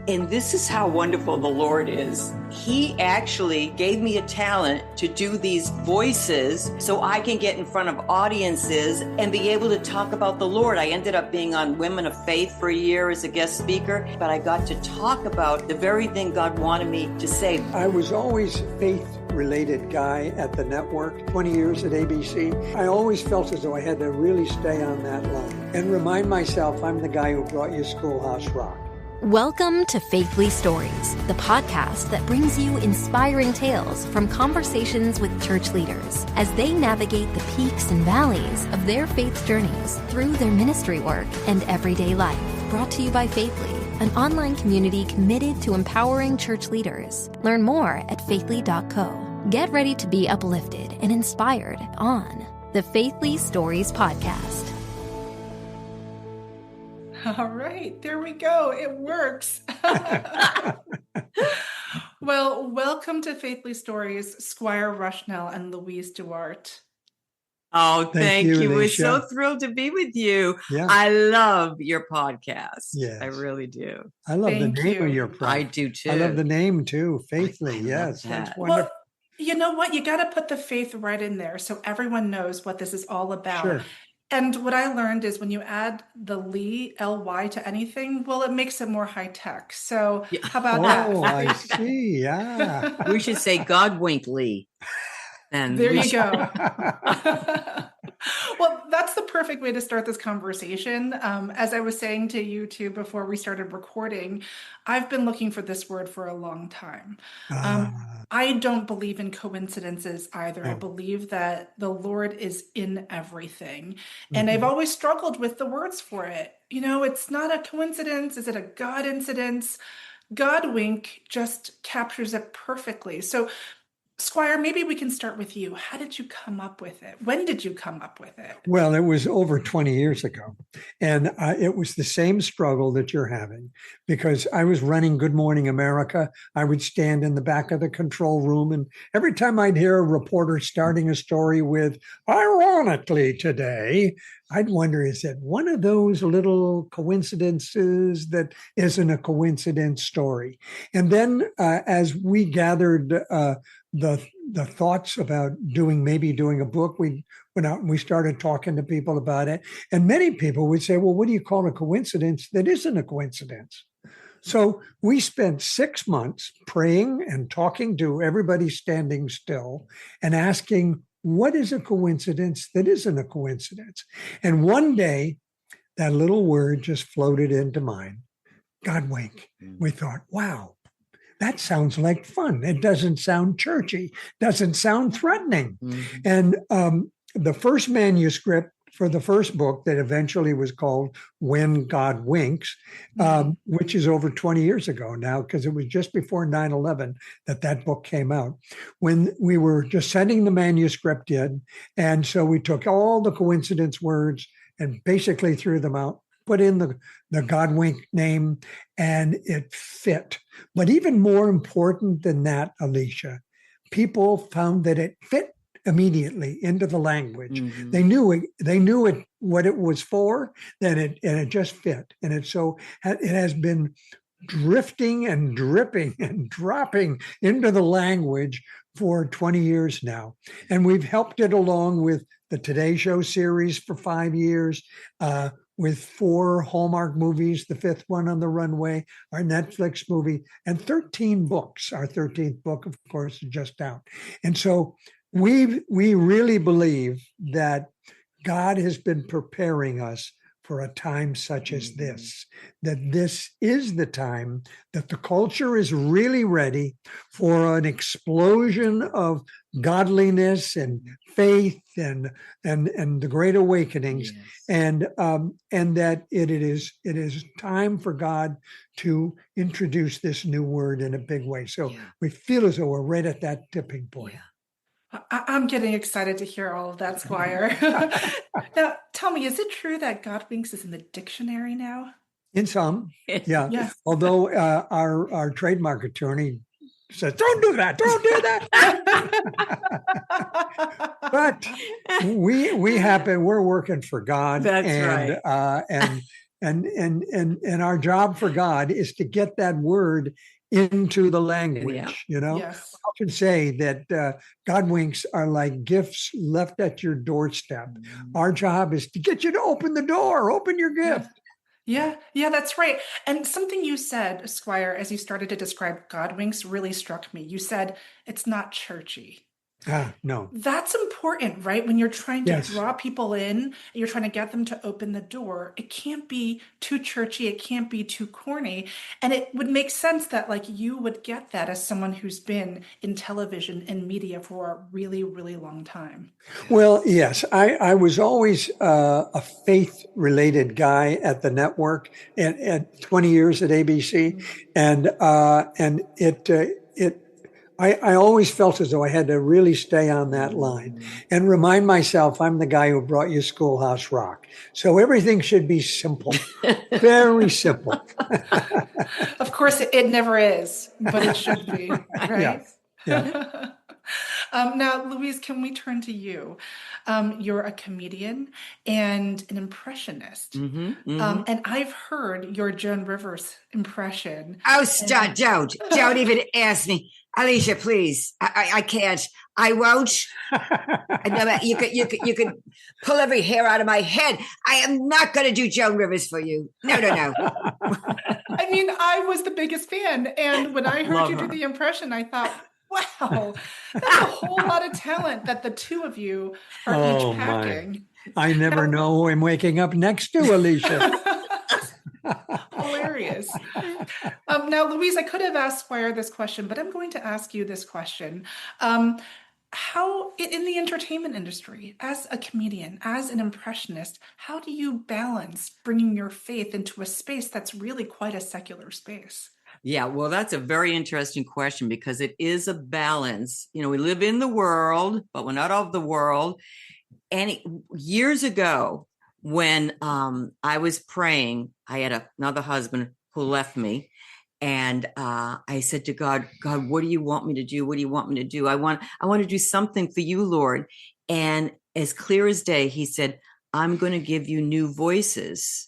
And this is how wonderful the Lord is. He actually gave me a talent to do these voices so I can get in front of audiences and be able to talk about the Lord. I ended up being on Women of Faith for a year as a guest speaker, but I got to talk about the very thing God wanted me to say. I was always a faith-related guy at the network, 20 years at ABC. I always felt as though I had to really stay on that line and remind myself I'm the guy who brought you Schoolhouse Rock. Welcome to Faithly Stories, the podcast that brings you inspiring tales from conversations with church leaders as they navigate the peaks and valleys of their faith journeys through their ministry work and everyday life. Brought to you by Faithly, an online community committed to empowering church leaders. Learn more at faithly.co. Get ready to be uplifted and inspired on the Faithly Stories podcast. All right, there we go. It works. Well, welcome to Faithly Stories, SQuire Rushnell and Louise DuArt. Oh, thank you. We're Alicia. so thrilled to be with you. Yeah. I love your podcast. Yes. I really do. I love Thank the name you. of your I product. do too. I love the name too, Faithly. I love Yes, that. that's wonderful. Well, you know what? You got to put the faith right in there so everyone knows what this is all about. Sure. And what I learned is when you add the Lee, L-Y to anything, well, it makes it more high tech. So Yeah. how about Oh, that? I see. Yeah. We should say Godwink Lee. And There we you should- go. Well, that's the perfect way to start this conversation. As I was saying to you two before we started recording, I've been looking for this word for a long time. I don't believe in coincidences either. I Oh. believe that the Lord is in everything. And I've always struggled with the words for it. You know, it's not a coincidence. Is it a God incidence? Godwink just captures it perfectly. So SQuire, maybe we can start with you. How did you come up with it? When did you come up with it? Well, it was over 20 years ago. And it was the same struggle that you're having because I was running Good Morning America. I would stand in the back of the control room. And every time I'd hear a reporter starting a story with, ironically today, I'd wonder, is it one of those little coincidences that isn't a coincidence story? And then as we gathered the thoughts about maybe doing a book, we went out and we started talking to people about it. And many people would say, well, what do you call a coincidence that isn't a coincidence? So we spent 6 months praying and talking to everybody standing still and asking, what is a coincidence that isn't a coincidence? And one day, that little word just floated into mind, Godwink. We thought, wow, that sounds like fun. It doesn't sound churchy, doesn't sound threatening. And the first manuscript for the first book that eventually was called When God Winks, which is over 20 years ago now, because it was just before 9/11 that book came out, when we were just sending the manuscript in. And so we took all the coincidence words and basically threw them out, put in the Godwink name, and it fit. But even more important than that, Alicia, people found that it fit immediately into the language. They knew it what it was for, and it just fit. And it has been drifting and dripping and dropping into the language for 20 years now. And we've helped it along with the Today Show series for 5 years, with 4 Hallmark movies, the 5th one on the runway, our Netflix movie, and 13 books. Our 13th book, of course, is just out. And so we really believe that God has been preparing us for a time such as this, that this is the time that the culture is really ready for an explosion of godliness and faith and the great awakenings, and that it is time for God to introduce this new word in a big way. So we feel as though we're right at that tipping point. I'm getting excited to hear all of that, SQuire. Now, tell me, is it true that Godwinks is in the dictionary now? In some, yeah. Yes. Although our trademark attorney says, don't do that, don't do that. But we're working for God. That's right. And And our job for God is to get that word into the language. Yes. I often say that Godwinks are like gifts left at your doorstep. Our job is to get you to open the door, open your gift. Yeah, that's right. And something you said, SQuire, as you started to describe Godwinks really struck me. You said it's not churchy. No. That's important, right? When you're trying to Yes. draw people in, you're trying to get them to open the door. It can't be too churchy. It can't be too corny. And it would make sense that like you would get that as someone who's been in television and media for a really, really long time. Well, yes, I was always a faith-related guy at the network at 20 years at ABC, and I always felt as though I had to really stay on that line and remind myself I'm the guy who brought you Schoolhouse Rock. So everything should be simple, very simple. Of course, it never is, but it should be, right? Yeah. Now, Louise, can we turn to you? You're a comedian and an impressionist. And I've heard your Joan Rivers impression. Oh, stop! Don't even ask me, Alicia. Please, I can't. I won't. No, you could pull every hair out of my head. I am not going to do Joan Rivers for you. No. I mean, I was the biggest fan, and when I heard you do the impression, I thought, wow, that's a whole lot of talent that the two of you are each packing. I never know who I'm waking up next to, Alicia. Hilarious. Now, Louise, I could have asked SQuire this question, but I'm going to ask you this question. How, in the entertainment industry, as a comedian, as an impressionist, how do you balance bringing your faith into a space that's really quite a secular space? Yeah, well, that's a very interesting question because it is a balance. We live in the world, but we're not of the world. And years ago, when I was praying, I had another husband who left me. And I said to God, what do you want me to do? What do you want me to do? I want to do something for you, Lord. And as clear as day, he said, I'm going to give you new voices.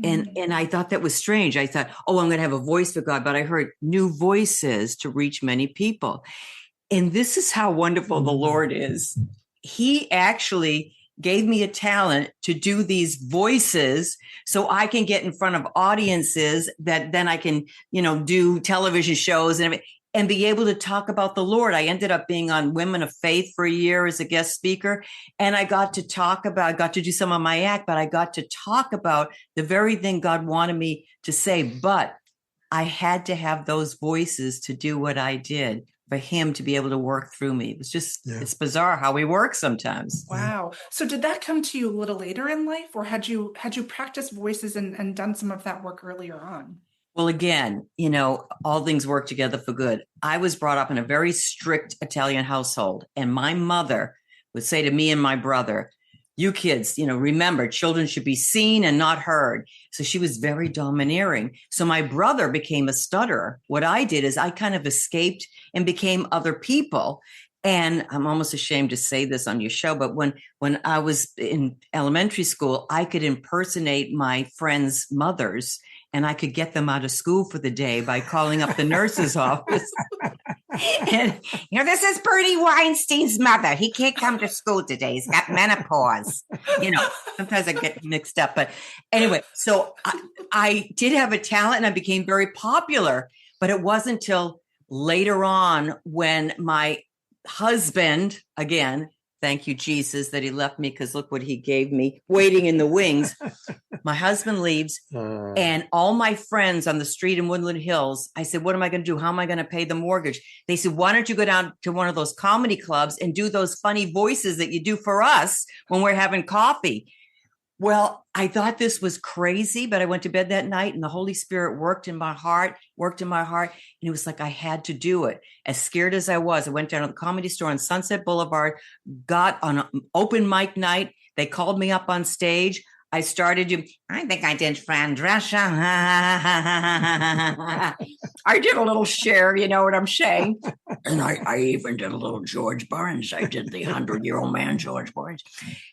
And I thought that was strange. I thought, I'm going to have a voice for God, but I heard new voices to reach many people. And this is how wonderful the Lord is. He actually gave me a talent to do these voices so I can get in front of audiences that then I can, do television shows and be able to talk about the Lord. I ended up being on Women of Faith for a year as a guest speaker. And I got to do some of my act, but I got to talk about the very thing God wanted me to say. But I had to have those voices to do what I did for him to be able to work through me. It was just, It's bizarre how we work sometimes. Wow. So did that come to you a little later in life, or had you practiced voices and done some of that work earlier on? Well, again, all things work together for good. I was brought up in a very strict Italian household, and my mother would say to me and my brother, you kids, remember, children should be seen and not heard. So she was very domineering. So my brother became a stutterer. What I did is I kind of escaped and became other people. And I'm almost ashamed to say this on your show, but when I was in elementary school, I could impersonate my friends' mothers, and I could get them out of school for the day by calling up the nurse's office. And, this is Bernie Weinstein's mother. He can't come to school today. He's got menopause. Sometimes I get mixed up. But anyway, so I did have a talent and I became very popular. But it wasn't until later on when my husband, again, thank you, Jesus, that he left me, because look what he gave me, waiting in the wings. My husband leaves, and all my friends on the street in Woodland Hills, I said, what am I going to do? How am I going to pay the mortgage? They said, why don't you go down to one of those comedy clubs and do those funny voices that you do for us when we're having coffee? Well, I thought this was crazy, but I went to bed that night and the Holy Spirit worked in my heart. And it was like I had to do it. As scared as I was, I went down to the Comedy Store on Sunset Boulevard, got on an open mic night. They called me up on stage. I started to, I think I did Fran Drescher. I did a little Cher, you know what I'm saying? And I even did a little George Burns. I did the 100-year-old man, George Burns.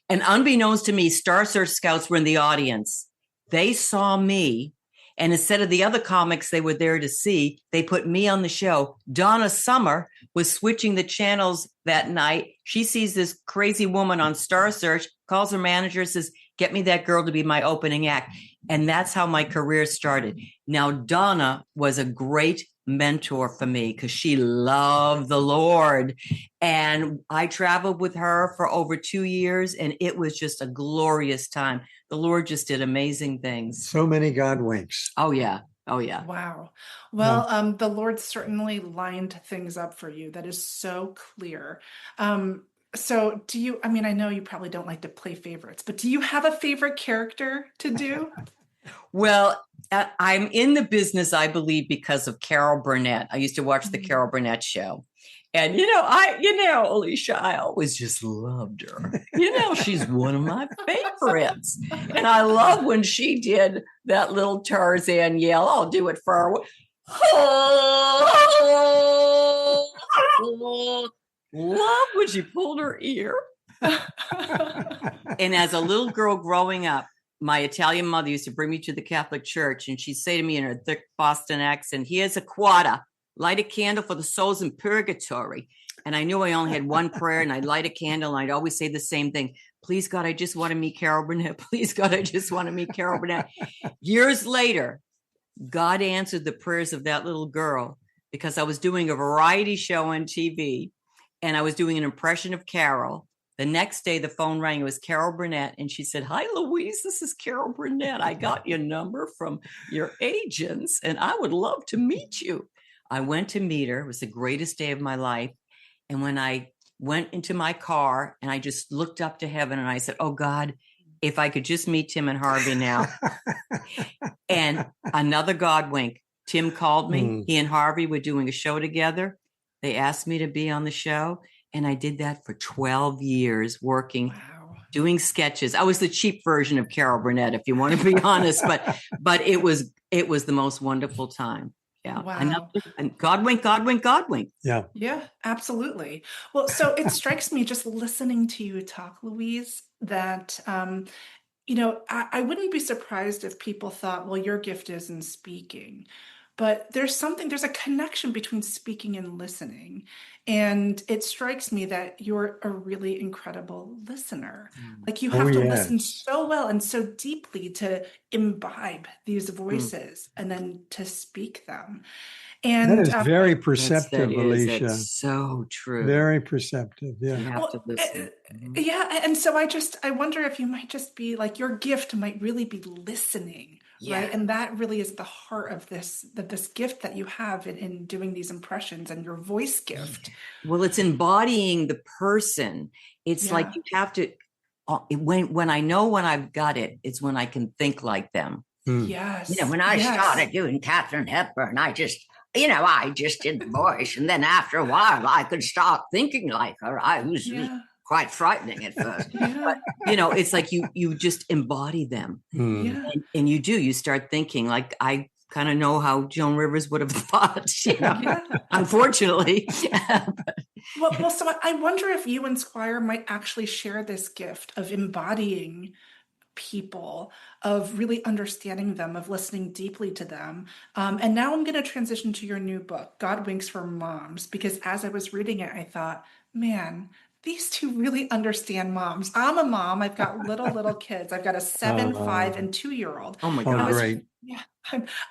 And unbeknownst to me, Star Search Scouts were in the audience. They saw me. And instead of the other comics they were there to see, they put me on the show. Donna Summer was switching the channels that night. She sees this crazy woman on Star Search, calls her manager, says, get me that girl to be my opening act. And that's how my career started. Now, Donna was a great mentor for me because she loved the Lord. And I traveled with her for over 2 years, and it was just a glorious time. The Lord just did amazing things. So many Godwinks. Oh, yeah. Oh, yeah. Wow. Well, the Lord certainly lined things up for you. That is so clear. So do you, I mean, I know you probably don't like to play favorites, but do you have a favorite character to do? Well, I'm in the business, I believe, because of Carol Burnett. I used to watch the Carol Burnett show. And, Alicia, I always just loved her. She's one of my favorites. And I love when she did that little Tarzan yell. I'll do it for her. Love when she pulled her ear. And as a little girl growing up, my Italian mother used to bring me to the Catholic Church, and she'd say to me in her thick Boston accent, here's a quarter. Light a candle for the souls in purgatory. And I knew I only had one prayer, and I'd light a candle, and I'd always say the same thing. Please, God, I just want to meet Carol Burnett. Please, God, I just want to meet Carol Burnett. Years later, God answered the prayers of that little girl because I was doing a variety show on TV, and I was doing an impression of Carol. The next day, the phone rang. It was Carol Burnett, and she said, hi, Louise, this is Carol Burnett. I got your number from your agents, and I would love to meet you. I went to meet her. It was the greatest day of my life. And when I went into my car and I just looked up to heaven and I said, oh, God, if I could just meet Tim and Harvey now. And another Godwink, Tim called me. He and Harvey were doing a show together. They asked me to be on the show. And I did that for 12 years working, doing sketches. I was the cheap version of Carol Burnett, if you want to be honest, but it was the most wonderful time. Yeah. Wow. Godwink. Yeah, absolutely. Well, so it strikes me just listening to you talk, Louise, that, I wouldn't be surprised if people thought, well, your gift is in speaking, but there's a connection between speaking and listening. And it strikes me that you're a really incredible listener. Like you have to listen so well and so deeply to imbibe these voices and then to speak them. And that is very perceptive, Alicia. That's so true. Very perceptive. Yeah. You have to listen. Yeah. And so I wonder if you might just be like, your gift might really be listening. Yeah. Right. And that really is the heart of this gift that you have in doing these impressions and your voice gift. Well, it's embodying the person. It's like you have to, when I know when I've got it, it's when I can think like them. Yes. When I started doing Katharine Hepburn, I just did the voice. And then after a while, I could start thinking like her. I was quite frightening at first. But, it's like you just embody them. And you start thinking like, I kind of know how Joan Rivers would have thought, unfortunately. Well, so I wonder if you and SQuire might actually share this gift of embodying people, of really understanding them, of listening deeply to them. And now I'm going to transition to your new book, Godwinks for Moms, because as I was reading it, I thought, man, these two really understand moms. I'm a mom. I've got little kids. I've got a 7, 5, and 2-year-old. Oh my God. Great. Yeah.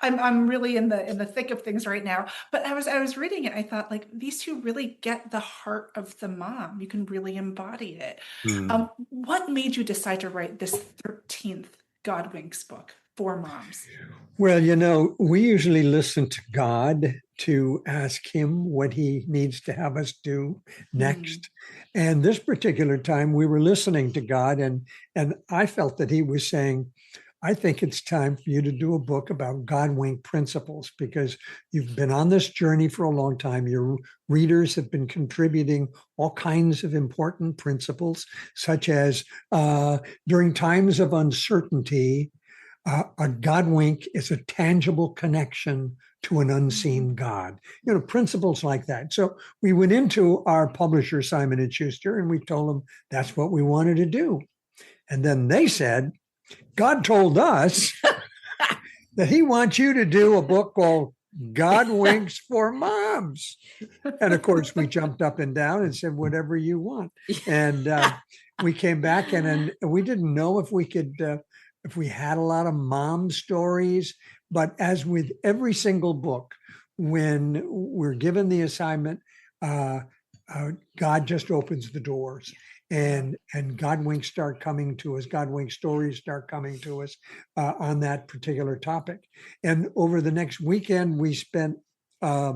I'm really in the thick of things right now. But I was reading it. I thought like these two really get the heart of the mom. You can really embody it. What made you decide to write this 13th Godwinks book for moms? Well, we usually listen to God to ask him what he needs to have us do next. And this particular time we were listening to God and I felt that he was saying, I think it's time for you to do a book about Godwink principles because you've been on this journey for a long time. Your readers have been contributing all kinds of important principles, such as during times of uncertainty, a Godwink is a tangible connection to an unseen God, principles like that. So we went into our publisher, Simon & Schuster, and we told them that's what we wanted to do. And then they said, God told us that he wants you to do a book called Godwinks for Moms. And of course, we jumped up and down and said, whatever you want. And we came back and we didn't know if we could, if we had a lot of mom stories. But as with every single book, when we're given the assignment, God just opens the doors. And Godwinks start coming to us, Godwink stories start coming to us on that particular topic. And over the next weekend, we spent, a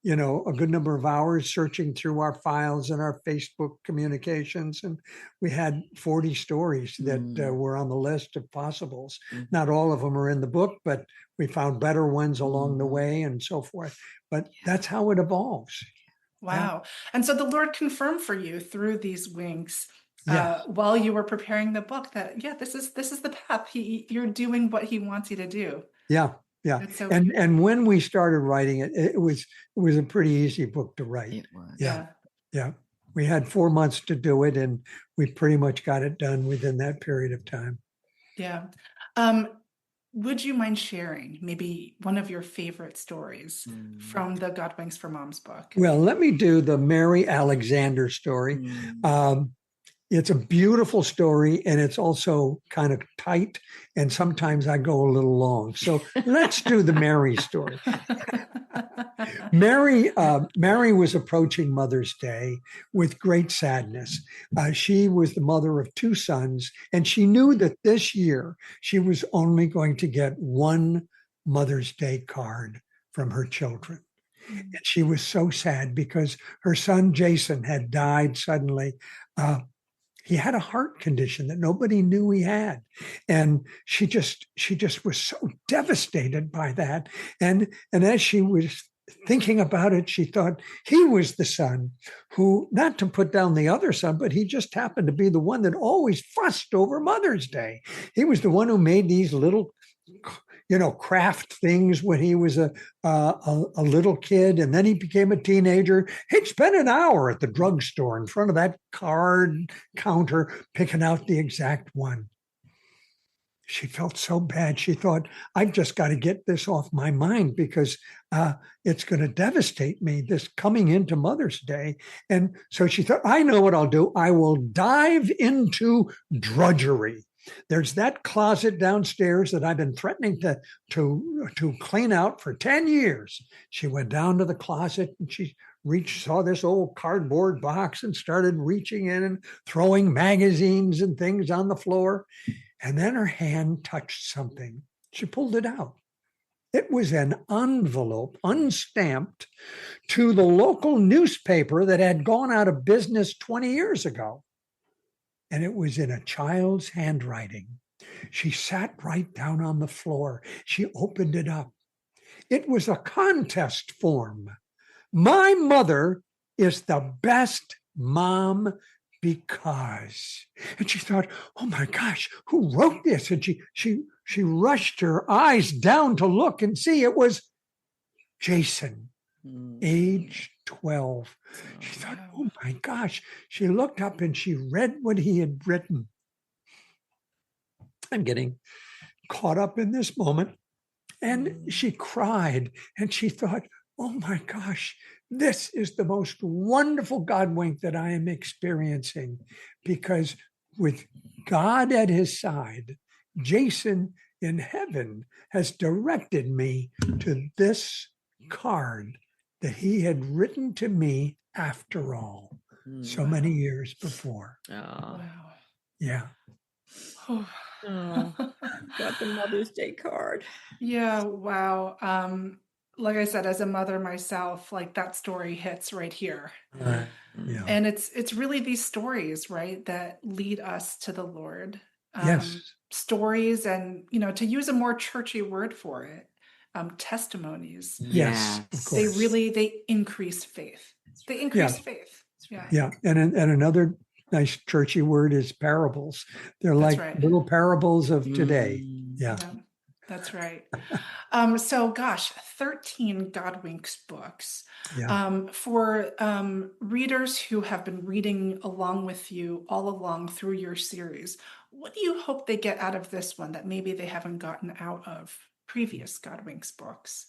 good number of hours searching through our files and our Facebook communications. And we had 40 stories that were on the list of possibles. Not all of them are in the book, but we found better ones along the way and so forth. But that's how it evolves. Wow. Yeah. And so the Lord confirmed for you through these winks Yes. while you were preparing the book that, this is the path. You're doing what he wants you to do. Yeah. Yeah. So and when we started writing it, it was a pretty easy book to write. It was. Yeah. Yeah. We had 4 months to do it, and we pretty much got it done within that period of time. Yeah. Would you mind sharing maybe one of your favorite stories from the Godwinks for Moms book? Well, let me do the Mary Alexander story. It's a beautiful story, and it's also kind of tight, and sometimes I go a little long. So let's do the Mary story. Mary was approaching Mother's Day with great sadness. She was the mother of 2 sons, and she knew that this year she was only going to get one Mother's Day card from her children. And she was so sad because her son, Jason, had died suddenly. He had a heart condition that nobody knew he had. And she just was so devastated by that. And as she was thinking about it, she thought he was the son who, not to put down the other son, but he just happened to be the one that always fussed over Mother's Day. He was the one who made these little, craft things when he was a little kid, and then he became a teenager. He'd spend an hour at the drugstore in front of that card counter picking out the exact one. She felt so bad. She thought, I've just got to get this off my mind because it's going to devastate me, this coming into Mother's Day. And so she thought, I know what I'll do. I will dive into drudgery. There's that closet downstairs that I've been threatening to clean out for 10 years. She went down to the closet and she saw this old cardboard box and started reaching in and throwing magazines and things on the floor. And then her hand touched something. She pulled it out. It was an envelope, unstamped, to the local newspaper that had gone out of business 20 years ago. And it was in a child's handwriting. She sat right down on the floor. She opened it up. It was a contest form. My mother is the best mom because. And she thought, oh my gosh, who wrote this? And she rushed her eyes down to look and see it was Jason, age 12. She thought, oh my gosh. She looked up and she read what he had written. I'm getting caught up in this moment. And she cried and she thought, oh my gosh, this is the most wonderful Godwink that I am experiencing, because with God at his side, Jason in heaven has directed me to this card that he had written to me after all, so many years before. Wow. Yeah. Oh, got the Mother's Day card. Yeah. Wow. Like I said, as a mother myself, like that story hits right here. Yeah. And it's really these stories, right, that lead us to the Lord. Yes. Stories and, to use a more churchy word for it, testimonies. Yes, of course. They increase faith. They increase faith. Yeah. Yeah. And another nice churchy word is parables. They're like little parables of today. Yeah. That's right. So gosh, 13 Godwinks books. Yeah. For readers who have been reading along with you all along through your series, What do you hope they get out of this one that maybe they haven't gotten out of previous Godwinks books?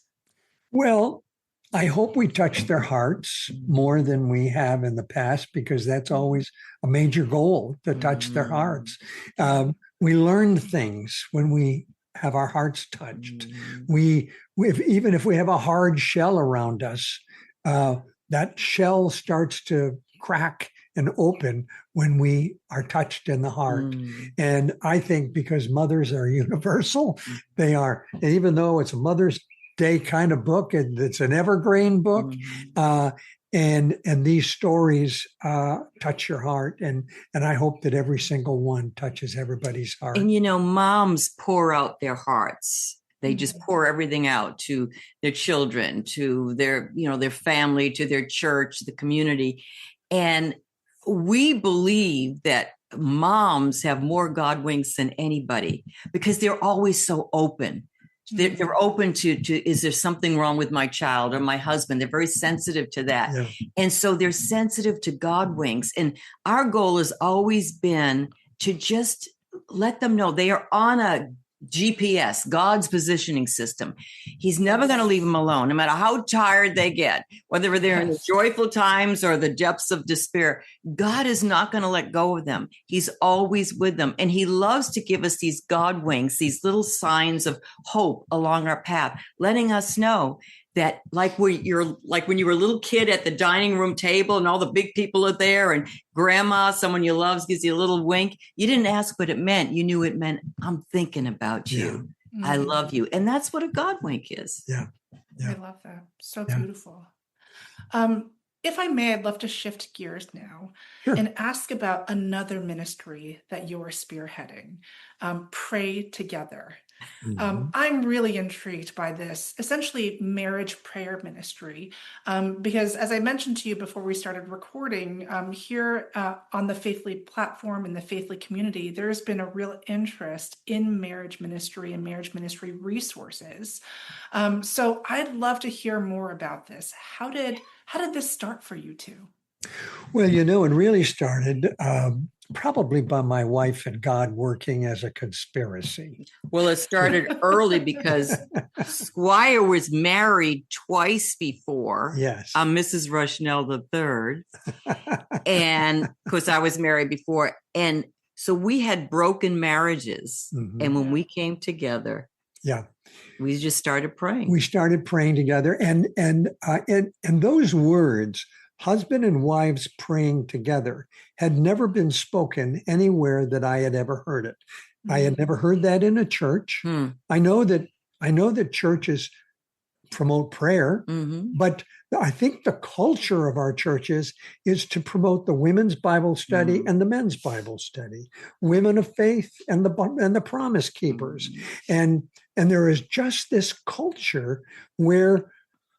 Well, I hope we touch their hearts more than we have in the past, because that's always a major goal, to touch their hearts. We learn things when we have our hearts touched. Even if we have a hard shell around us, that shell starts to crack and open when we are touched in the heart. And I think because mothers are universal, they are, and even though it's a Mother's Day kind of book, and it's an evergreen book, and these stories touch your heart, and I hope that every single one touches everybody's heart. And moms pour out their hearts. They just pour everything out to their children, to their their family, to their church, the community. And we believe that moms have more Godwinks than anybody, because they're always so open. They're open to, is there something wrong with my child or my husband? They're very sensitive to that. Yeah. And so they're sensitive to Godwinks. And our goal has always been to just let them know they are on a GPS, God's positioning system. He's never going to leave them alone, no matter how tired they get, whether they're in the joyful times or the depths of despair. God is not going to let go of them. He's always with them. And he loves to give us these Godwinks, these little signs of hope along our path, letting us know that like when you were a little kid at the dining room table and all the big people are there and grandma, someone you love, gives you a little wink. You didn't ask what it meant. You knew it meant, I'm thinking about you. Yeah. I love you. And that's what a Godwink is. Yeah. I love that. So beautiful. If I may, I'd love to shift gears now and ask about another ministry that you're spearheading, Pray Together. I'm really intrigued by this, essentially marriage prayer ministry, because as I mentioned to you before we started recording, here on the Faithfully platform and the Faithfully community, there's been a real interest in marriage ministry and marriage ministry resources. So I'd love to hear more about this. How did this start for you two? Well, it really started probably by my wife and God working as a conspiracy. Well, it started early because SQuire was married twice before. Yes. Mrs. Rushnell III. And of course, I was married before. And so we had broken marriages. And when we came together, we just started praying. We started praying together. And those words, husband and wives praying together, had never been spoken anywhere that I had ever heard it. I had never heard that in a church. I know that churches promote prayer, but I think the culture of our churches is to promote the women's Bible study and the men's Bible study, women of faith and the promise keepers. And there is just this culture where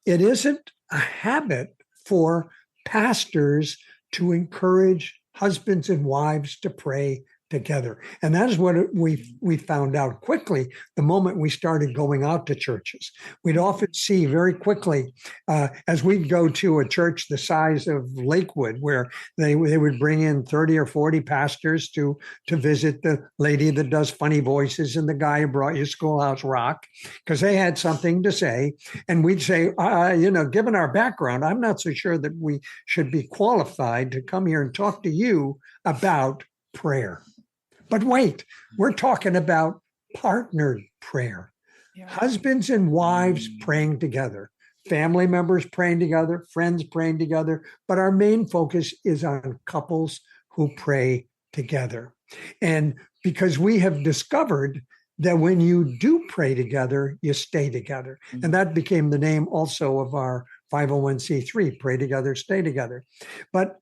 it isn't a habit for pastors to encourage husbands and wives to pray together. And that is what we found out quickly the moment we started going out to churches. We'd often see very quickly, as we'd go to a church the size of Lakewood, where they would bring in 30 or 40 pastors to visit the lady that does funny voices and the guy who brought you Schoolhouse Rock, because they had something to say. And we'd say, given our background, I'm not so sure that we should be qualified to come here and talk to you about prayer. But wait, we're talking about partnered prayer. Husbands and wives praying together, family members praying together, friends praying together. But our main focus is on couples who pray together. And because we have discovered that when you do pray together, you stay together. And that became the name also of our 501c3, Pray Together, Stay Together. But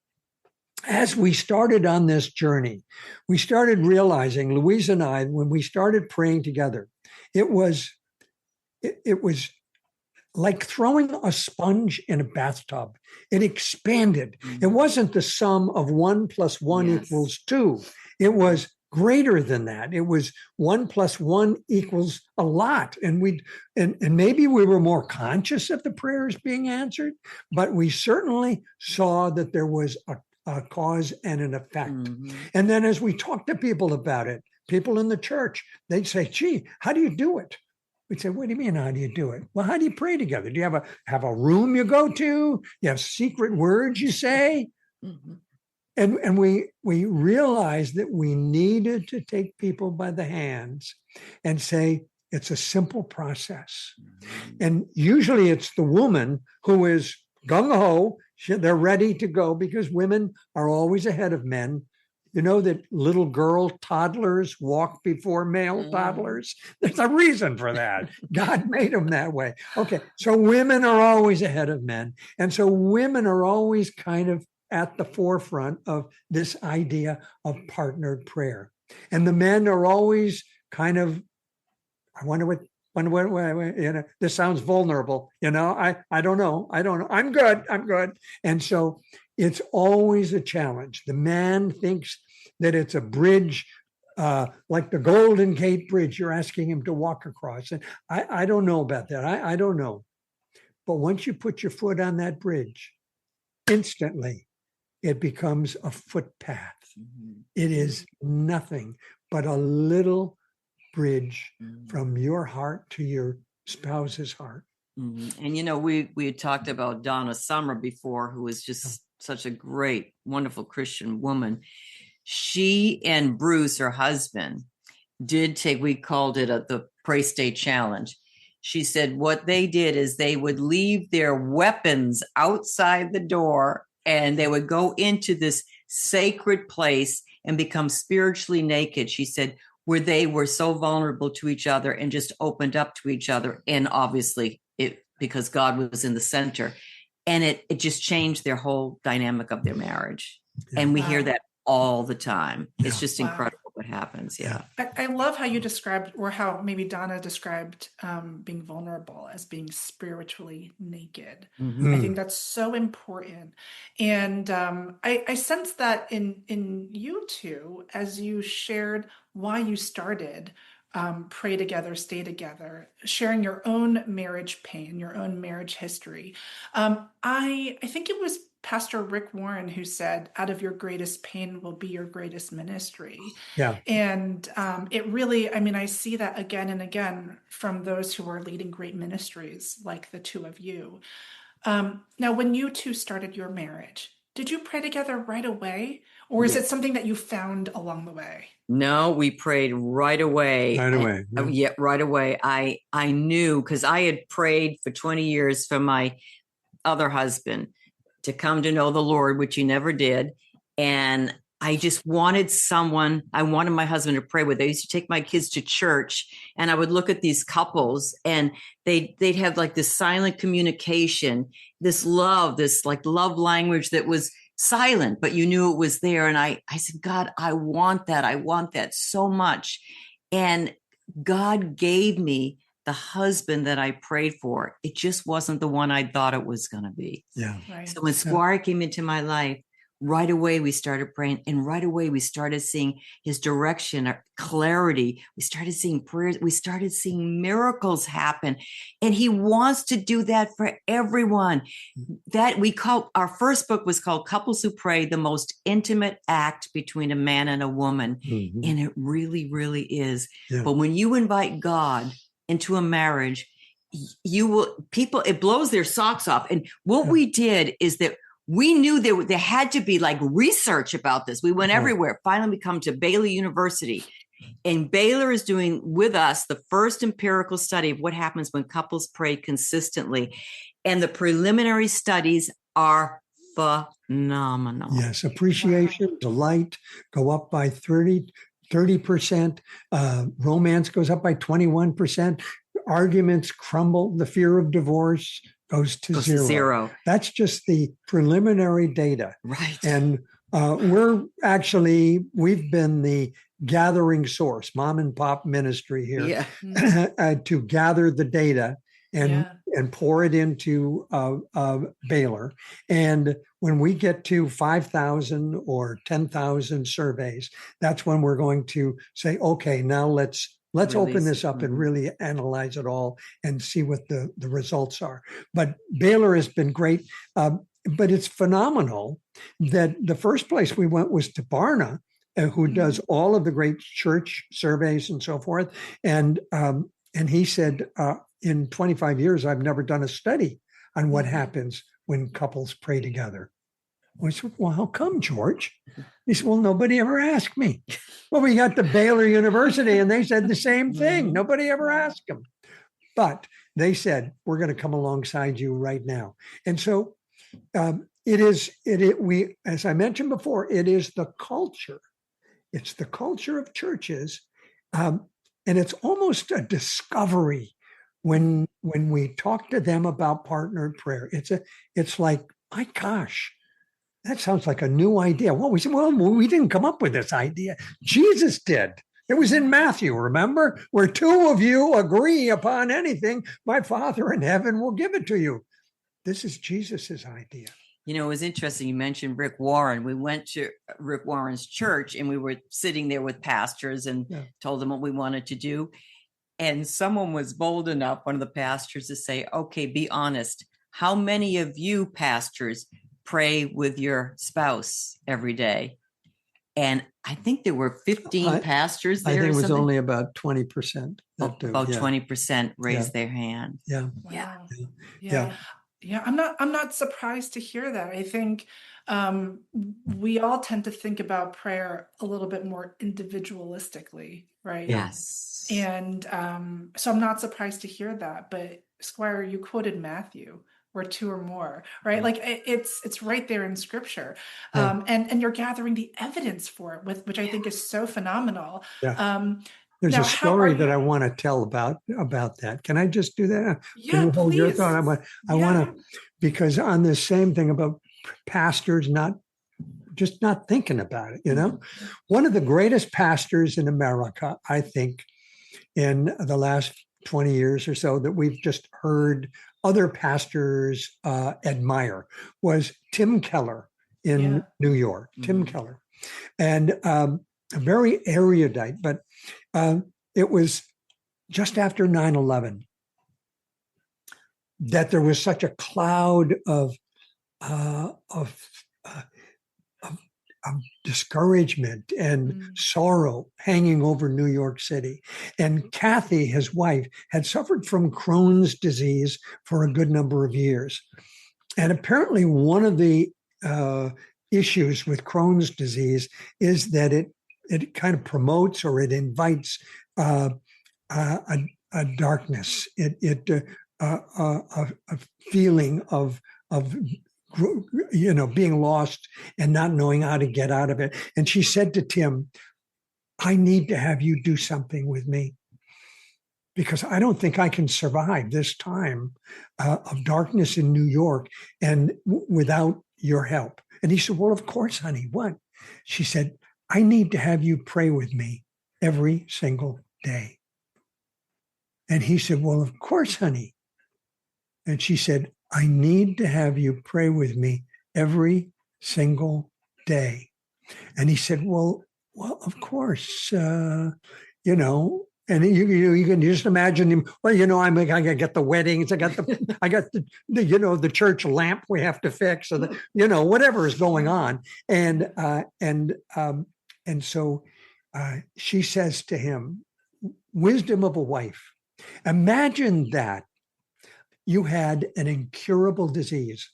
as we started on this journey, we started realizing, Louise and I, when we started praying together, it was like throwing a sponge in a bathtub. It expanded. It wasn't the sum of 1 + 1 equals 2. It was greater than that. It was 1 + 1 equals a lot. And maybe we were more conscious of the prayers being answered, but we certainly saw that there was a cause and an effect. And then as we talked to people about it, people in the church, they'd say, gee, how do you do it? We'd say, what do you mean, how do you do it? Well, how do you pray together? Do you have a room you go to? You have secret words you say? Mhm. And we realized that we needed to take people by the hands and say, it's a simple process. And usually it's the woman who is gung-ho. They're ready to go because women are always ahead of men. You know that little girl toddlers walk before male toddlers? There's a reason for that. God made them that way. Okay, so women are always ahead of men. And so women are always kind of at the forefront of this idea of partnered prayer. And the men are always kind of, I wonder what, you know, this sounds vulnerable. You know, I don't know. I'm good. And so it's always a challenge. The man thinks that it's a bridge, like the Golden Gate Bridge you're asking him to walk across. And I don't know about that. I don't know. But once you put your foot on that bridge, instantly it becomes a footpath. It is nothing but a little bridge from your heart to your spouse's heart. And, you know, we had talked about Donna Summer before, who was just such a great, wonderful Christian woman. She and Bruce, her husband, did take, we called it the Pray Stay Challenge. She said what they did is they would leave their weapons outside the door and they would go into this sacred place and become spiritually naked. She said, where they were so vulnerable to each other and just opened up to each other. And obviously because God was in the center, and it just changed their whole dynamic of their marriage. Yeah. And we hear that all the time. It's just incredible what happens. Yeah. I love how you described, or how maybe Donna described being vulnerable as being spiritually naked. I think that's so important. And I sense that in you two, as you shared why you started Pray Together, Stay Together, sharing your own marriage pain, your own marriage history. I think it was Pastor Rick Warren who said, out of your greatest pain will be your greatest ministry. Yeah. And it really, I mean, I see that again and again from those who are leading great ministries like the two of you. Now, when you two started your marriage, did you pray together right away? Or is it something that you found along the way? No, we prayed right away. Right away. Yeah, right away. I knew, because I had prayed for 20 years for my other husband to come to know the Lord, which he never did. And I just wanted I wanted my husband to pray with. I used to take my kids to church and I would look at these couples and they'd have like this silent communication, this love language that was silent, but you knew it was there. And I said, God, I want that so much. And God gave me the husband that I prayed for. It just wasn't the one I thought it was going to be. Yeah. Right. So when SQuire came into my life, right away we started praying, and right away we started seeing his direction, or clarity. We started seeing prayers. We started seeing miracles happen, and he wants to do that for everyone. That our first book was called Couples Who Pray: The Most Intimate Act Between a Man and a Woman. And it really, really is. Yeah. But when you invite God into a marriage, it blows their socks off. And what we did is that we knew there had to be like research about this. We went everywhere. Finally, we come to Baylor University, and Baylor is doing with us the first empirical study of what happens when couples pray consistently. And the preliminary studies are phenomenal. Yes. Appreciation, delight go up by 30%. Romance goes up by 21%. Arguments crumble. The fear of divorce goes to zero. That's just the preliminary data. Right. And we've been the gathering source, mom and pop ministry here, to gather the data and pour it into Baylor. And when we get to 5,000 or 10,000 surveys, that's when we're going to say, okay, now let's open this up and really analyze it all and see what the results are. But Baylor has been great. But it's phenomenal that the first place we went was to Barna, who does all of the great church surveys and so forth. And he said, in 25 years, I've never done a study on what happens when couples pray together. I said, well, how come, George? He said, well, nobody ever asked me. Well, we got to Baylor University and they said the same thing. Nobody ever asked them. But they said, we're going to come alongside you right now. And so we, as I mentioned before, it is the culture. It's the culture of churches. And it's almost a discovery when we talk to them about partnered prayer. It's like, my gosh, that sounds like a new idea. Well, we said, well, we didn't come up with this idea. Jesus did. It was in Matthew, remember? Where two of you agree upon anything, my Father in heaven will give it to you. This is Jesus's idea. You know, it was interesting. You mentioned Rick Warren. We went to Rick Warren's church and we were sitting there with pastors and told them what we wanted to do. And someone was bold enough, one of the pastors, to say, okay, be honest. How many of you pastors pray with your spouse every day? And I think there were 15 pastors there. I think it was only about 20%. About 20% raised their hand. Yeah. Wow. Yeah. I'm not surprised to hear that. I think we all tend to think about prayer a little bit more individualistically, right? Yes. And so I'm not surprised to hear that. But SQuire, you quoted Matthew, where two or more, right? Like it's right there in scripture. And you're gathering the evidence for it, which I think is so phenomenal. Yeah. There's a story that I want to tell about that. Can I just do that? Can you hold your thought? I want to, because on this same thing about pastors not thinking about it, you know? One of the greatest pastors in America, I think, in the last 20 years or so that we've just heard other pastors admire was Tim Keller in New York. Tim Keller. And very erudite, but it was just after 9/11 that there was such a cloud of discouragement and sorrow hanging over New York City. And Kathy, his wife, had suffered from Crohn's disease for a good number of years. And apparently one of the issues with Crohn's disease is that it kind of promotes or it invites a darkness, a feeling of being lost and not knowing how to get out of it. And she said to Tim, I need to have you do something with me because I don't think I can survive this time of darkness in New York and without your help. And he said, well, of course, honey, what? She said, I need to have you pray with me every single day. And he said, well, of course, honey. And she said, I need to have you pray with me every single day. And he said, well, of course, and you can just imagine him. Well, I gotta get the weddings. I got the church lamp we have to fix, or whatever is going on. And so she says to him, wisdom of a wife. Imagine that you had an incurable disease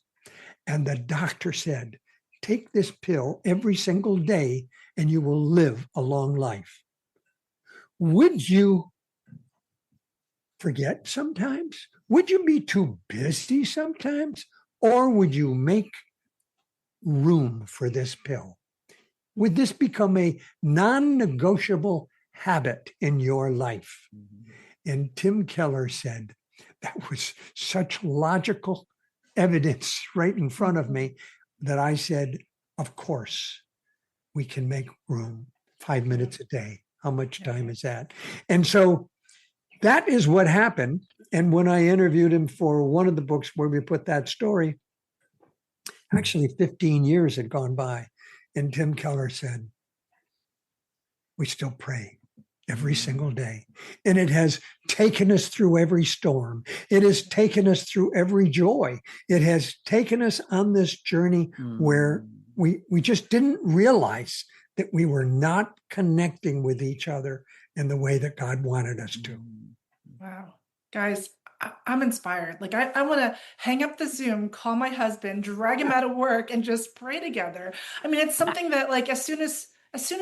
and the doctor said, take this pill every single day and you will live a long life. Would you forget sometimes? Would you be too busy sometimes? Or would you make room for this pill? Would this become a non-negotiable habit in your life? And Tim Keller said, that was such logical evidence right in front of me that I said, of course, we can make room 5 minutes a day. How much time is that? And so that is what happened. And when I interviewed him for one of the books where we put that story, actually 15 years had gone by. And Tim Keller said, we still pray every single day. And it has taken us through every storm. It has taken us through every joy. It has taken us on this journey where we just didn't realize that we were not connecting with each other in the way that God wanted us to. Wow. Guys, I'm inspired. Like I want to hang up the Zoom, call my husband, drag him out of work, and just pray together. I mean, it's something that like as soon as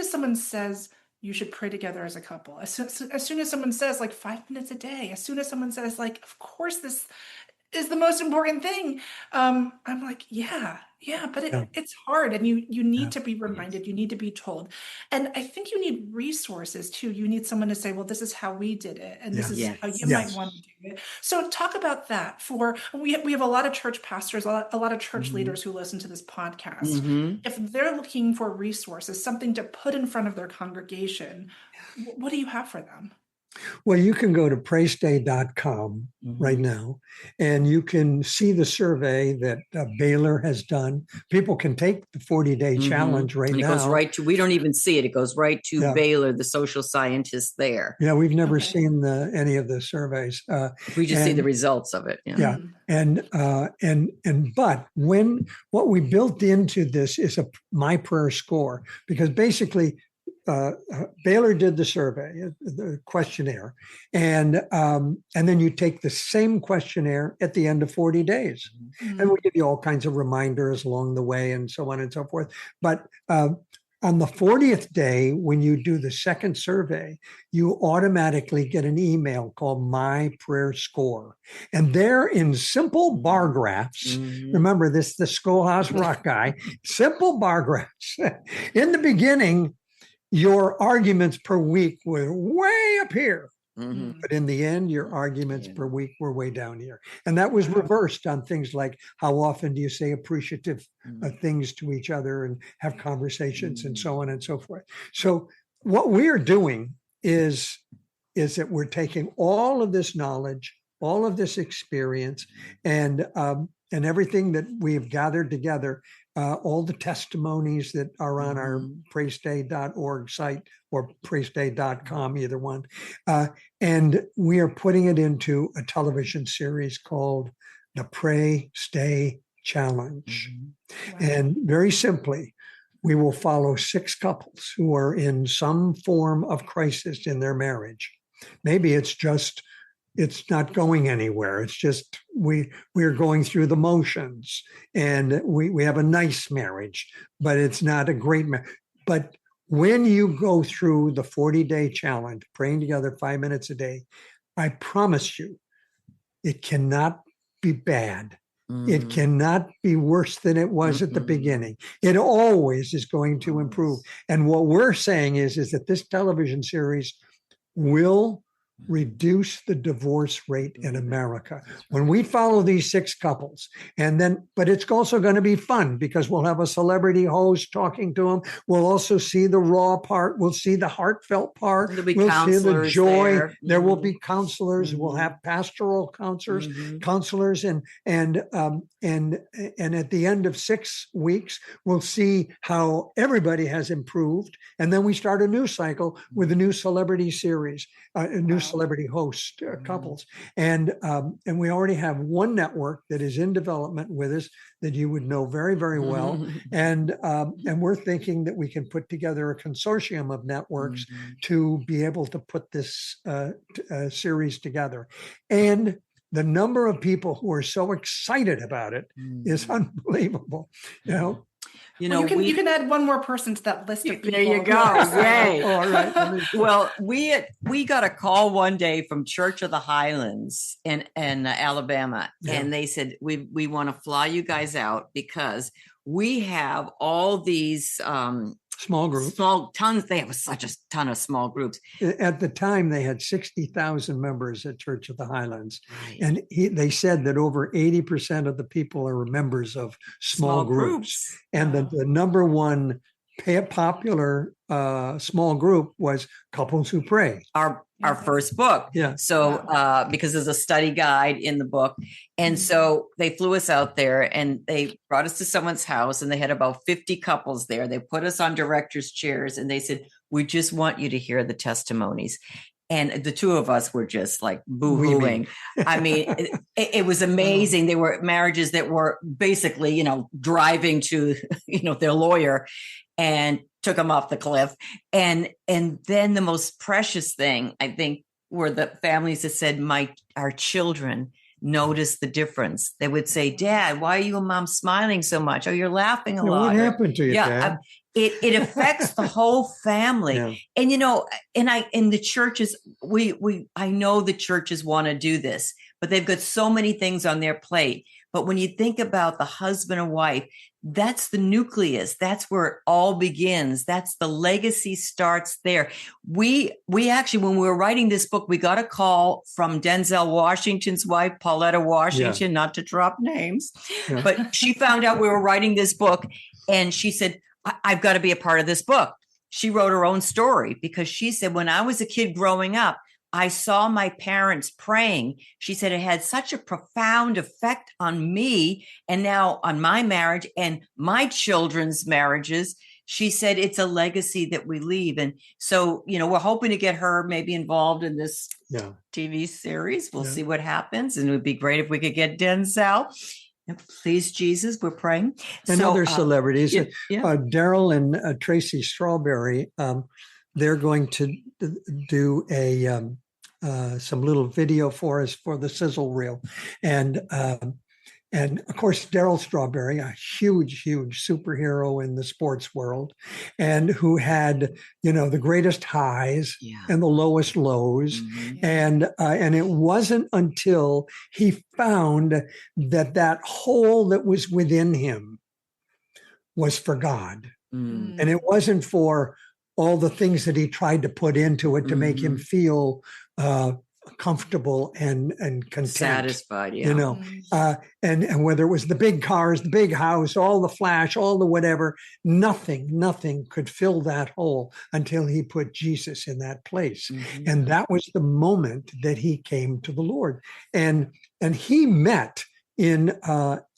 someone says you should pray together as a couple, as soon as someone says like 5 minutes a day, as soon as someone says like, of course this is the most important thing. I'm like, yeah, but it's hard, and you need to be reminded, you need to be told. And I think you need resources too. You need someone to say, well, this is how we did it, and this is how you might want to do it. So talk about that. We have a lot of church pastors, a lot of church leaders who listen to this podcast. If they're looking for resources, something to put in front of their congregation, what do you have for them? Well, you can go to praistay.com right now, and you can see the survey that Baylor has done. People can take the 40-day challenge right now. It goes right to, we don't even see it. It goes right to Baylor, the social scientist there. Yeah, we've never seen any of the surveys. We just see the results of it. Yeah. But what we built into this is my prayer score, because basically Baylor did the survey, the questionnaire, and then you take the same questionnaire at the end of 40 days. And we give you all kinds of reminders along the way and so on and so forth. But on the 40th day, when you do the second survey, you automatically get an email called My Prayer Score. And there in simple bar graphs, remember this, the Schoolhouse rock guy, simple bar graphs. In the beginning, your arguments per week were way up here. But in the end, your arguments per week were way down here. And that was reversed on things like how often do you say appreciative things to each other and have conversations and so on and so forth. So what we're doing is that we're taking all of this knowledge, all of this experience, and everything that we have gathered together, all the testimonies that are on our praistay.org site or praistay.com, either one. And we are putting it into a television series called the Pray Stay Challenge. And very simply, we will follow 6 couples who are in some form of crisis in their marriage. Maybe it's not going anywhere. It's just we're going through the motions, and we have a nice marriage, but it's not a great marriage. But when you go through the 40-day challenge, praying together 5 minutes a day, I promise you, it cannot be bad. It cannot be worse than it was at the beginning. It always is going to improve. And what we're saying is that this television series will reduce the divorce rate in America when we follow these 6 couples. But it's also going to be fun because we'll have a celebrity host talking to them. We'll also see the raw part. We'll see the heartfat part. We'll see the joy. There will be counselors. We'll have pastoral counselors, and at the end of 6 weeks, we'll see how everybody has improved. And then we start a new cycle with a new celebrity series, a new celebrity host couples. And we already have one network that is in development with us that you would know very, very well. And we're thinking that we can put together a consortium of networks to be able to put this series together. And the number of people who are so excited about it is unbelievable. You can add one more person to that list of people. There you go. Yay. All right. Well, we got a call one day from Church of the Highlands in Alabama, and they said, we want to fly you guys out because we have all these small groups, they have such a ton of small groups. At the time, they had 60,000 members at Church of the Highlands. Right. And they said that over 80% of the people are members of small groups. And the number one popular small group was Couples Who Pray. Our first book. Yeah. So because there's a study guide in the book. And so they flew us out there and they brought us to someone's house, and they had about 50 couples there. They put us on director's chairs and they said, we just want you to hear the testimonies. And the two of us were just like boo-hooing. I mean, it was amazing. They were marriages that were basically, driving to, their lawyer. and took them off the cliff. And then the most precious thing, I think, were the families that said, our children noticed the difference. They would say, Dad, why are you and Mom smiling so much? Oh, you're laughing a lot. What happened to you, Dad? It affects the whole family. Yeah. And, in the churches, I know the churches want to do this, but they've got so many things on their plate. But when you think about the husband and wife, that's the nucleus. That's where it all begins. That's the legacy starts there. We actually, when we were writing this book, we got a call from Denzel Washington's wife, Pauletta Washington, not to drop names, but she found out we were writing this book and she said, I've got to be a part of this book. She wrote her own story because she said, when I was a kid growing up, I saw my parents praying. She said it had such a profound effect on me and now on my marriage and my children's marriages. She said it's a legacy that we leave. And so, we're hoping to get her maybe involved in this TV series. We'll see what happens. And it would be great if we could get Denzel. Please, Jesus, we're praying. And other celebrities, Daryl and Tracy Strawberry, they're going to do some little video for us for the sizzle reel, and of course Daryl Strawberry, a huge superhero in the sports world, and who had the greatest highs and the lowest lows, and it wasn't until he found that hole that was within him was for God, and it wasn't for all the things that he tried to put into it to make him feel comfortable and content, satisfied, and whether it was the big cars, the big house, all the flash, all the whatever, nothing could fill that hole until he put Jesus in that place. And that was the moment that he came to the Lord, and he met in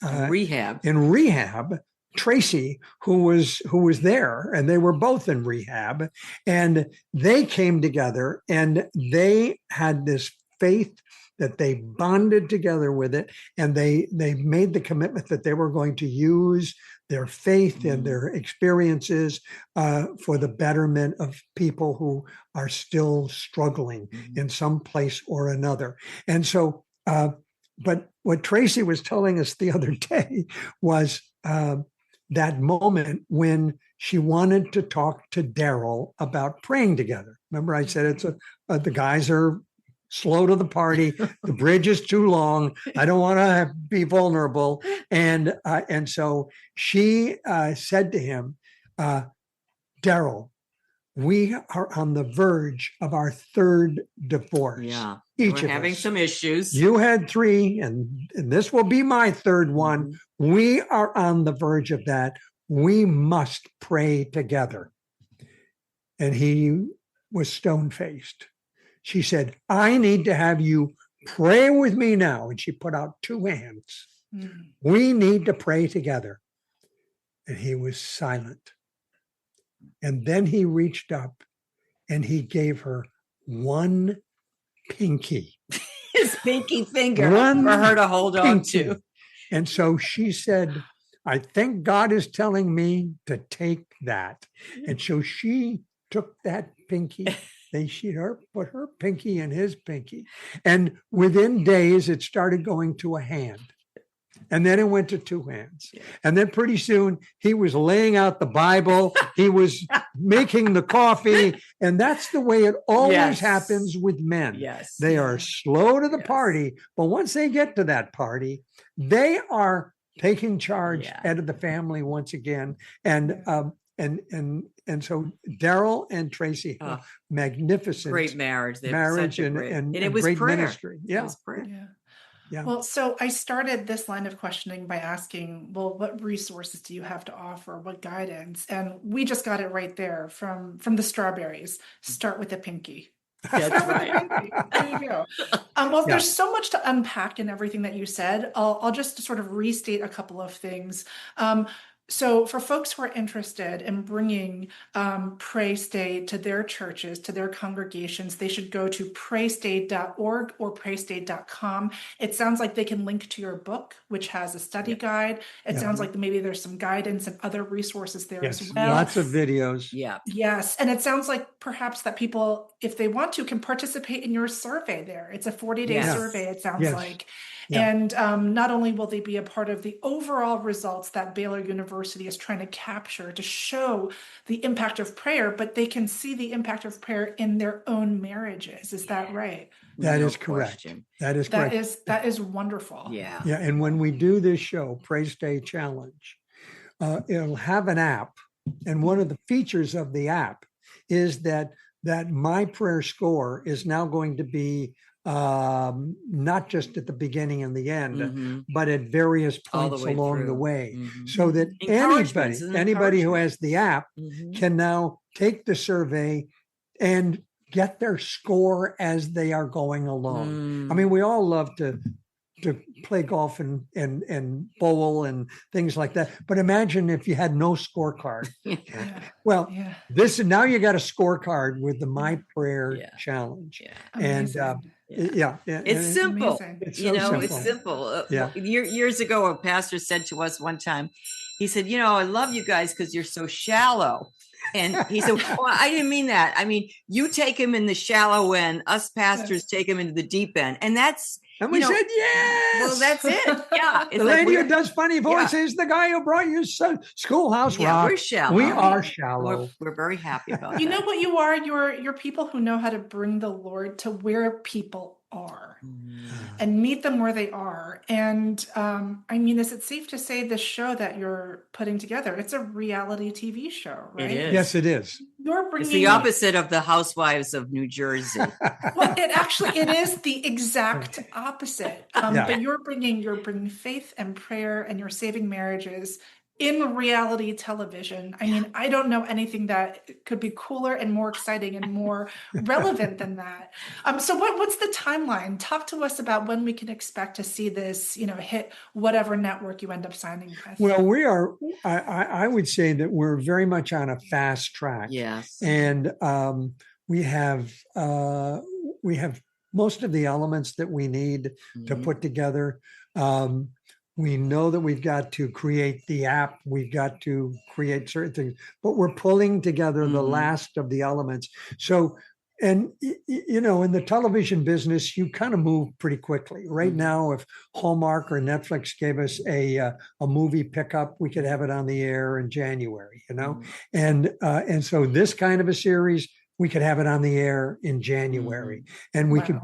rehab Tracy, who was there, and they were both in rehab, and they came together and they had this faith that they bonded together with it, and they made the commitment that they were going to use their faith and their experiences for the betterment of people who are still struggling in some place or another. And so, but what Tracy was telling us the other day was that moment when she wanted to talk to Daryl about praying together. Remember, I said it's the guys are slow to the party. The bridge is too long. I don't want to be vulnerable. And so she said to him, Daryl, we are on the verge of our third divorce. Yeah, we're having some issues. You had 3, and this will be my third one. We are on the verge of that. We must pray together. And he was stone-faced. She said, I need to have you pray with me now. And she put out 2 hands. We need to pray together. And he was silent. And then he reached up and he gave her 1 pinky. His pinky finger for her to hold on to. And so she said, I think God is telling me to take that. And so she took that pinky. She put her pinky in his pinky. And within days, it started going to a hand. And then it went to 2 hands. And then pretty soon he was laying out the Bible. He was making the coffee. And that's the way it always happens with men. Yes. They are slow to the party. But once they get to that party, they are taking charge, head of the family once again. And so Daryl and Tracy, magnificent. Great marriage. And it was great prayer. Ministry. Yeah. It was prayer. Yeah. Well, so I started this line of questioning by asking, well, what resources do you have to offer? What guidance? And we just got it right there from the Strawberries. Start with the pinky. That's right. There you go. There's so much to unpack in everything that you said. I'll just sort of restate a couple of things. So for folks who are interested in bringing Pray Stay to their churches, to their congregations, they should go to praystay.org or praystay.com. It sounds like they can link to your book, which has a study guide. It sounds like maybe there's some guidance and other resources there as well. Lots of videos. Yeah. Yes. And it sounds like perhaps that people, if they want to, can participate in your survey there. It's a 40-day survey, it sounds like. Yeah. And not only will they be a part of the overall results that Baylor University is trying to capture to show the impact of prayer, but they can see the impact of prayer in their own marriages. Is that right? That is correct. That is correct. That is wonderful. Yeah. Yeah. And when we do this show, Pray Stay Challenge, it'll have an app. And one of the features of the app is that my prayer score is now going to be not just at the beginning and the end, but at various points along the way, so that anybody who has the app can now take the survey and get their score as they are going along. I mean, we all love to play golf and bowl and things like that. But imagine if you had no scorecard. This now you got a scorecard with the My Prayer Challenge. And it's simple. It's simple. It's simple. Years ago, a pastor said to us one time, he said, I love you guys because you're so shallow. And he said, well, I didn't mean that. I mean, you take him in the shallow end, us pastors take him into the deep end. And we said, yes. Well, that's it. Yeah. The lady who does funny voices, the guy who brought you Schoolhouse Rock. We're shallow. We are shallow. We're very happy about that. You know what you are? You're people who know how to bring the Lord to where people are and meet them where they are. And I mean, is it safe to say this show that you're putting together, it's a reality TV show, right? It is. Yes, it is. It's the opposite of the Housewives of New Jersey. Well, it is the exact opposite. But you're bringing faith and prayer, and you're saving marriages in reality television. I mean, I don't know anything that could be cooler and more exciting and more relevant than that. So what's the timeline? Talk to us about when we can expect to see this, hit whatever network you end up signing with. Well, we are, I would say that we're very much on a fast track. Yes. And we have most of the elements that we need to put together. We know that we've got to create the app. We've got to create certain things, but we're pulling together the last of the elements. So, and in the television business, you kind of move pretty quickly. Right now, if Hallmark or Netflix gave us a movie pickup, we could have it on the air in January, and so this kind of a series, we could have it on the air in January, and we could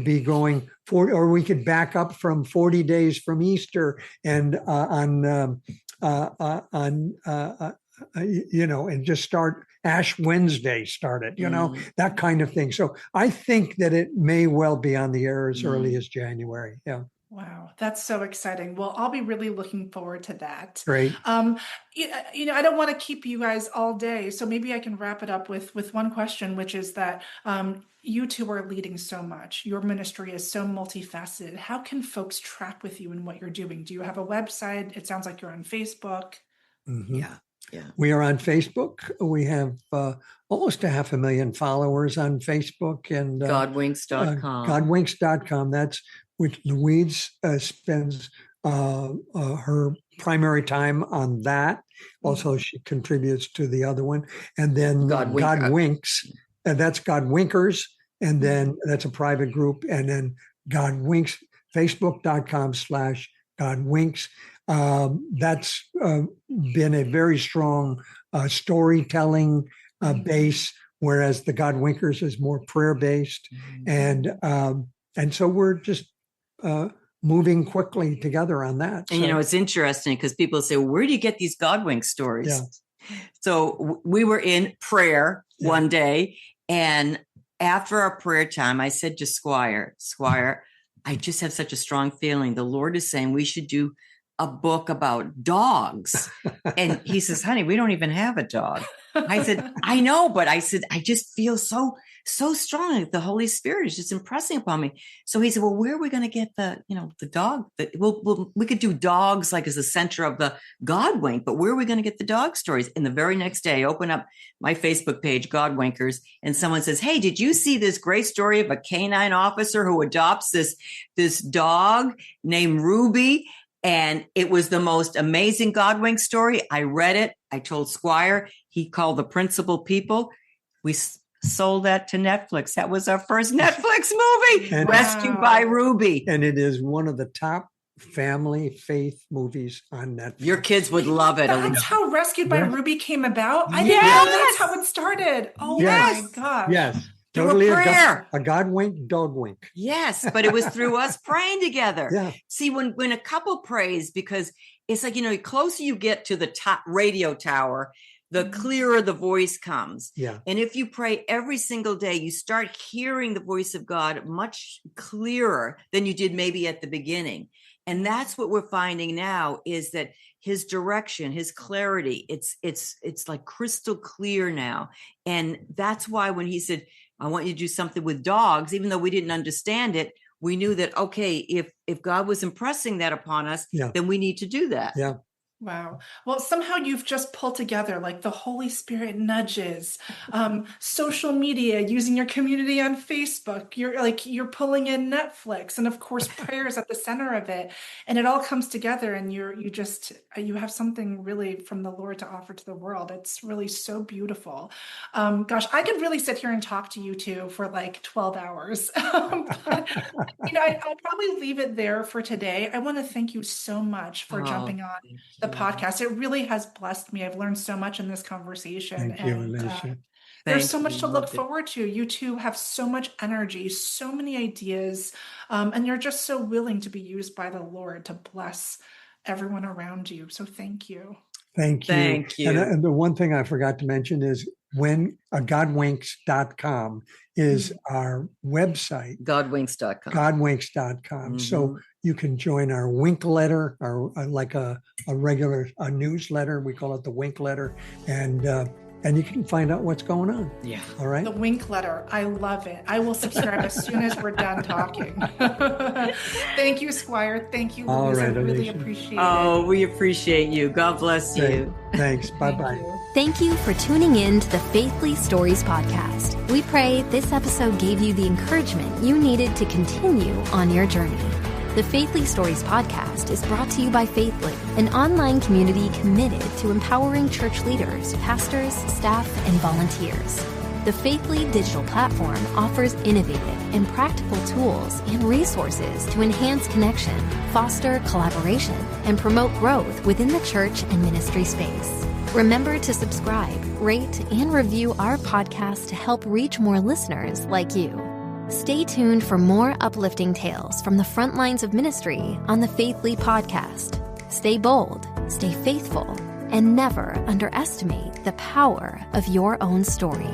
be going or we could back up from 40 days from Easter and and just start Ash Wednesday, that kind of thing. So I think that it may well be on the air as early as January. Yeah. Wow, that's so exciting. Well, I'll be really looking forward to that. Great. I don't want to keep you guys all day, so maybe I can wrap it up with one question, which is that you two are leading so much. Your ministry is so multifaceted. How can folks track with you in what you're doing? Do you have a website? It sounds like you're on Facebook. Mm-hmm. Yeah. We are on Facebook. We have almost 500,000 followers on Facebook and Godwinks.com. Godwinks.com. That's which Louise spends her primary time on that. Also, she contributes to the other one. And then Godwinks, and that's Godwinkers. And then that's a private group. And then Godwinks, Facebook.com/Godwinks. That's been a very strong storytelling base, whereas the Godwinkers is more prayer-based. And so we're just moving quickly together on that. And, it's interesting because people say, well, where do you get these Godwink stories? Yeah. So we were in prayer one day, and after our prayer time, I said to SQuire, I just have such a strong feeling. The Lord is saying we should do a book about dogs. And he says, honey, we don't even have a dog. I said, I know, but I said, I just feel so strongly that the Holy Spirit is just impressing upon me. So he said, well, where are we going to get the dog? We could do dogs like as the center of the Godwink, but where are we going to get the dog stories? And the very next day, I open up my Facebook page, Godwinkers, and someone says, hey, did you see this great story of a canine officer who adopts this dog named Ruby? And it was the most amazing Godwink story. I read it. I told SQuire. He called the principal people. We sold that to Netflix. That was our first Netflix movie, And- Rescued by Ruby. And it is one of the top family faith movies on Netflix. Your kids would love it. That's Alicia. how Rescued by Yeah. Ruby came about. I didn't Yes. know that's how it started. Oh Yes. my gosh. Yes. Through a Totally prayer. a Godwink, dogwink. Yes, but it was through us praying together. Yeah. See, when a couple prays, because it's like, the closer you get to the top radio tower, the clearer the voice comes. Yeah. And if you pray every single day, you start hearing the voice of God much clearer than you did maybe at the beginning. And that's what we're finding now is that his direction, his clarity, it's like crystal clear now. And that's why when he said, I want you to do something with dogs, even though we didn't understand it, we knew that, okay, if God was impressing that upon us, Yeah. then we need to do that. Yeah. Wow. Well, somehow you've just pulled together like the Holy Spirit nudges, social media, using your community on Facebook. You're pulling in Netflix, and of course, prayers at the center of it. And it all comes together, and you have something really from the Lord to offer to the world. It's really so beautiful. Gosh, I could really sit here and talk to you two for like 12 hours. But, I'll probably leave it there for today. I want to thank you so much for jumping on the podcast. It really has blessed me. I've learned so much in this conversation. Thank you, and Alicia. there's so much you. to look Loved it. forward to. You two have so much energy, so many ideas, and you're just so willing to be used by the Lord to bless everyone around you. So thank you. Thank you. Thank you. And the one thing I forgot to mention is when Godwinks.com is our website, Godwinks.com. Godwinks.com. So you can join our wink letter, or like a regular newsletter. We call it the wink letter. And you can find out what's going on. Yeah. All right. The wink letter. I love it. I will subscribe as soon as we're done talking. Thank you, SQuire. Thank you, Louise. All right, I really Alicia. appreciate it. Oh, we appreciate you. God bless Great. you. Thanks. Thank Bye-bye. you. Thank you for tuning in to the Faithly Stories podcast. We pray this episode gave you the encouragement you needed to continue on your journey. The Faithly Stories podcast is brought to you by Faithly, an online community committed to empowering church leaders, pastors, staff, and volunteers. The Faithly digital platform offers innovative and practical tools and resources to enhance connection, foster collaboration, and promote growth within the church and ministry space. Remember to subscribe, rate, and review our podcast to help reach more listeners like you. Stay tuned for more uplifting tales from the front lines of ministry on the Faithly podcast. Stay bold, stay faithful, and never underestimate the power of your own story.